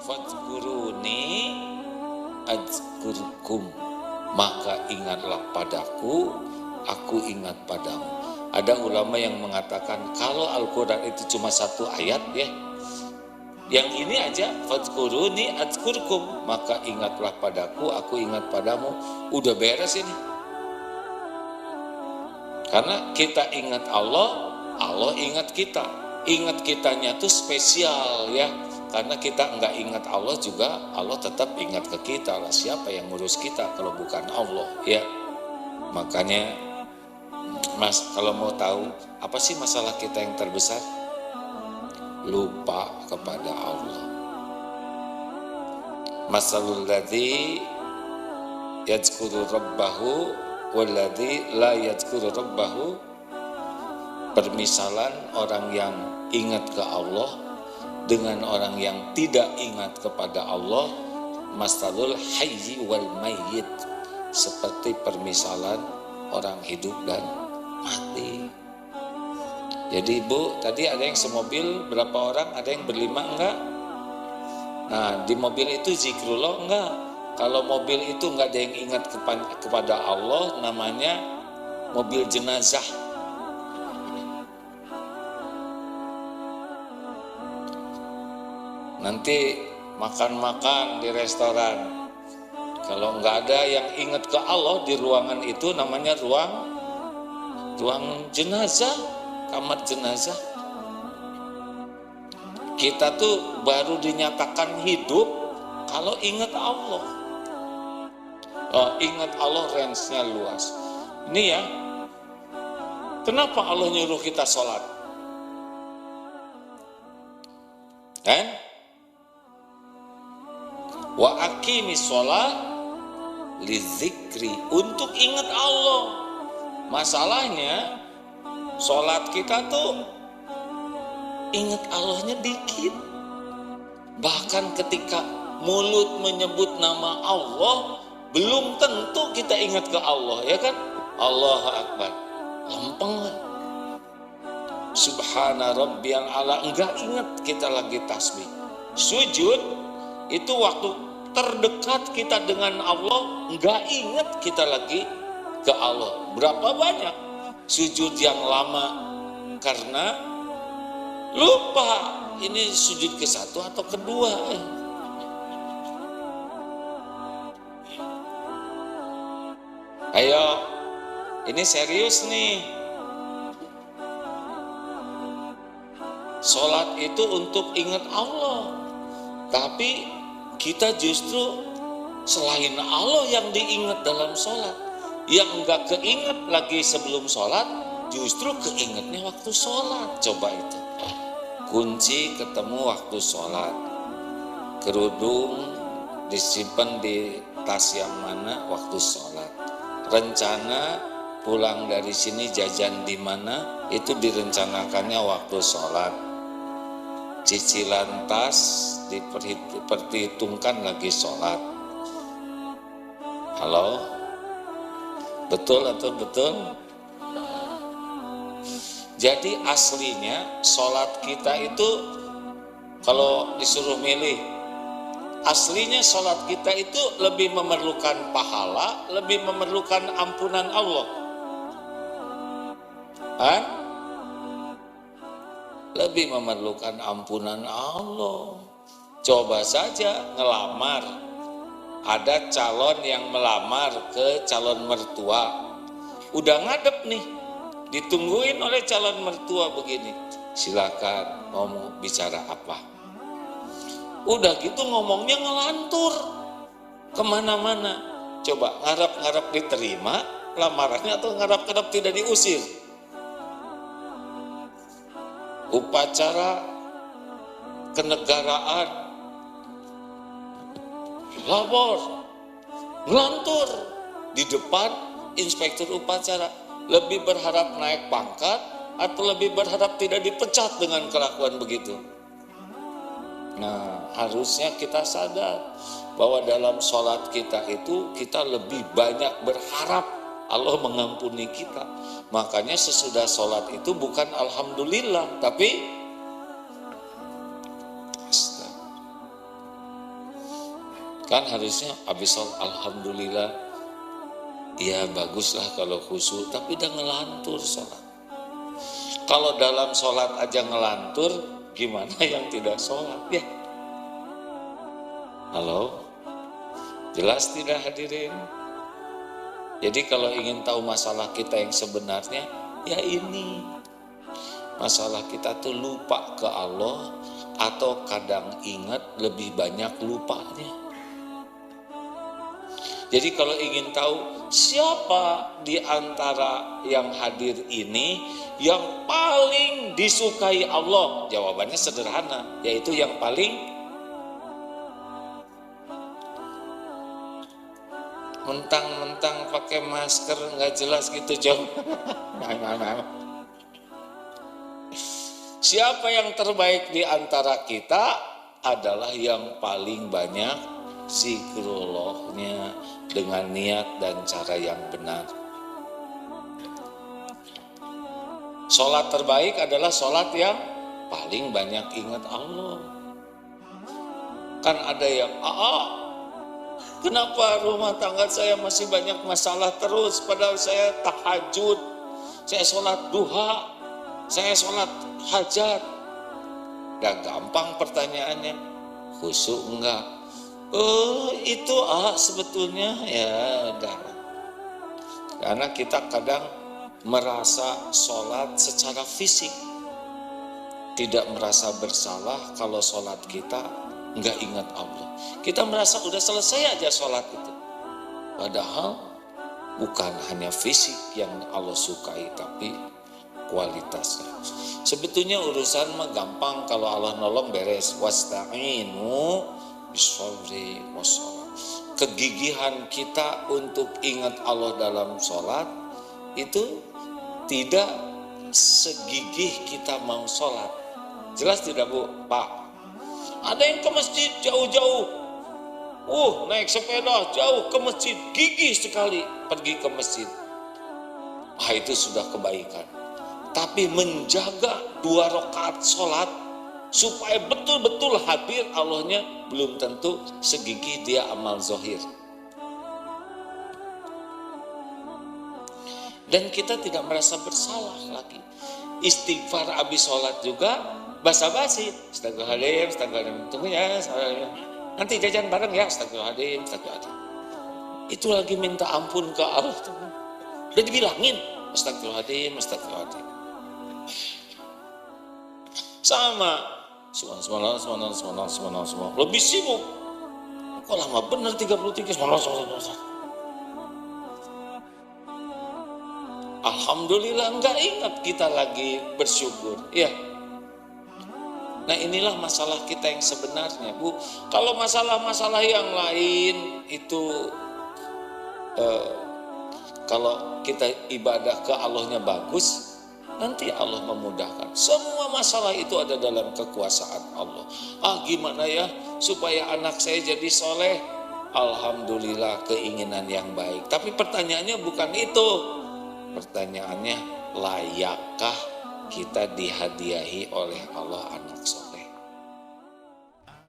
Fadhkuruni adzkurkum, maka ingatlah padaku, aku ingat padamu. Ada ulama yang mengatakan kalau Al-Quran itu cuma satu ayat ya, yang ini aja, fadhkuruni adzkurkum, maka ingatlah padaku, aku ingat padamu, udah beres ini. Karena kita ingat Allah, Allah ingat kita. Ingat kitanya tuh spesial ya, karena kita enggak ingat Allah juga, Allah tetap ingat ke kita lah. Siapa yang ngurus kita kalau bukan Allah ya. Makanya Mas, kalau mau tahu apa sih masalah kita yang terbesar? Lupa kepada Allah. Masalul ladzi yadzkuru rabbahu walladzi la yadzkuru rabbahu, permisalan orang yang ingat ke Allah dengan orang yang tidak ingat kepada Allah, masalul hayyi wal mayyit, seperti permisalan orang hidup dan mati. Jadi Bu, tadi ada yang semobil berapa orang? Ada yang berlima enggak? Nah, di mobil itu zikrullah enggak? Kalau mobil itu enggak ada yang ingat kepada Allah, namanya mobil jenazah. Nanti makan-makan di restoran, kalau enggak ada yang ingat ke Allah di ruangan itu, namanya ruang jenazah, kamar jenazah. Kita tuh baru dinyatakan hidup kalau ingat Allah. Ingat Allah range-nya luas. Ini ya, kenapa Allah nyuruh kita sholat? Kan? Wa aqimis sholat lizikri, untuk ingat Allah. Masalahnya sholat kita tuh ingat Allahnya dikit. Bahkan ketika mulut menyebut nama Allah, belum tentu kita ingat ke Allah, ya kan? Allahu Akbar, lempeng. Subhana rabbiyal a'la, enggak ingat kita lagi tasbih. Sujud itu waktu terdekat kita dengan Allah, enggak ingat kita lagi ke Allah. Berapa banyak sujud yang lama karena lupa ini sujud ke satu atau kedua. Ayo, ini serius nih. Sholat itu untuk ingat Allah, tapi kita justru selain Allah yang diingat dalam sholat. Yang enggak keinget lagi sebelum sholat, justru keingetnya waktu sholat. Coba itu, kunci ketemu waktu sholat. Kerudung disimpan di tas yang mana waktu sholat. Rencana pulang dari sini jajan di mana, itu direncanakannya waktu sholat. Cicilan tas diperhitungkan lagi sholat. Halo? Betul atau betul? Jadi aslinya sholat kita itu, kalau disuruh milih, aslinya sholat kita itu lebih memerlukan pahala, lebih memerlukan ampunan Allah. Lebih memerlukan ampunan Allah. Coba saja ngelamar, ada calon yang melamar ke calon mertua, udah ngadep nih, ditungguin oleh calon mertua begini, silakan mau bicara apa. Udah gitu ngomongnya ngelantur kemana-mana. Coba ngarap-ngarap diterima lamarannya atau ngarap-ngarap tidak diusir. Upacara kenegaraan, labor, ngelantur di depan inspektur upacara. Lebih berharap naik pangkat atau lebih berharap tidak dipecat dengan kelakuan begitu? Nah, harusnya kita sadar bahwa dalam sholat kita itu kita lebih banyak berharap Allah mengampuni kita. Makanya sesudah sholat itu bukan alhamdulillah, tapi Kan harusnya habis sholat alhamdulillah, ya baguslah kalau khusyuk, tapi udah ngelantur sholat. Kalau dalam sholat aja ngelantur, gimana yang tidak sholat ya? Halo? Jelas tidak hadirin? Jadi kalau ingin tahu masalah kita yang sebenarnya, ya ini. Masalah kita tuh lupa ke Allah, atau kadang ingat lebih banyak lupanya. Jadi kalau ingin tahu siapa di antara yang hadir ini yang paling disukai Allah, jawabannya sederhana, yaitu yang paling mentang-mentang pakai masker nggak jelas gitu jauh. Siapa yang terbaik di antara kita adalah yang paling banyak zikrullahnya dengan niat dan cara yang benar. Sholat terbaik adalah sholat yang paling banyak ingat Allah. Kan ada yang kenapa rumah tangga saya masih banyak masalah terus, padahal saya tahajud, saya sholat duha, saya sholat hajat. Gak gampang pertanyaannya, khusyuk enggak? Itu sebetulnya ya udah. Karena kita kadang merasa sholat secara fisik, tidak merasa bersalah kalau sholat kita nggak ingat Allah. Kita merasa udah selesai aja sholat itu. Padahal bukan hanya fisik yang Allah sukai, tapi kualitasnya. Sebetulnya urusan mah gampang kalau Allah nolong beres. Wasta'inu bishabri wassalam. Kegigihan kita untuk ingat Allah dalam sholat itu tidak segigih kita mau sholat. Jelas tidak Bu? Pak, ada yang ke masjid jauh-jauh, naik sepeda jauh ke masjid, gigih sekali pergi ke masjid. Itu sudah kebaikan. Tapi menjaga 2 rakaat sholat supaya betul-betul hadir Allahnya belum tentu segigih dia amal zahir. Dan kita tidak merasa bersalah lagi. Istighfar habis sholat juga basa-basi. Astagfirullahaladzim, astagfirullahaladzim. Tunggu ya, nanti jajan bareng ya. Astagfirullahaladzim, astagfirullahaladzim. Itu lagi minta ampun ke Allah. Udah dibilangin, astagfirullahaladzim, astagfirullahaladzim. Sama, subhanallah. Lebih sibuk. Kok lama bener 33, subhanallah. Alhamdulillah enggak ingat kita lagi bersyukur. Ya. Nah inilah masalah kita yang sebenarnya Bu. Kalau masalah-masalah yang lain itu kalau kita ibadah ke Allahnya bagus, nanti Allah memudahkan. Semua masalah itu ada dalam kekuasaan Allah. Gimana ya supaya anak saya jadi soleh? Alhamdulillah keinginan yang baik. Tapi pertanyaannya bukan itu. Pertanyaannya, layakkah kita dihadiahi oleh Allah anak soleh?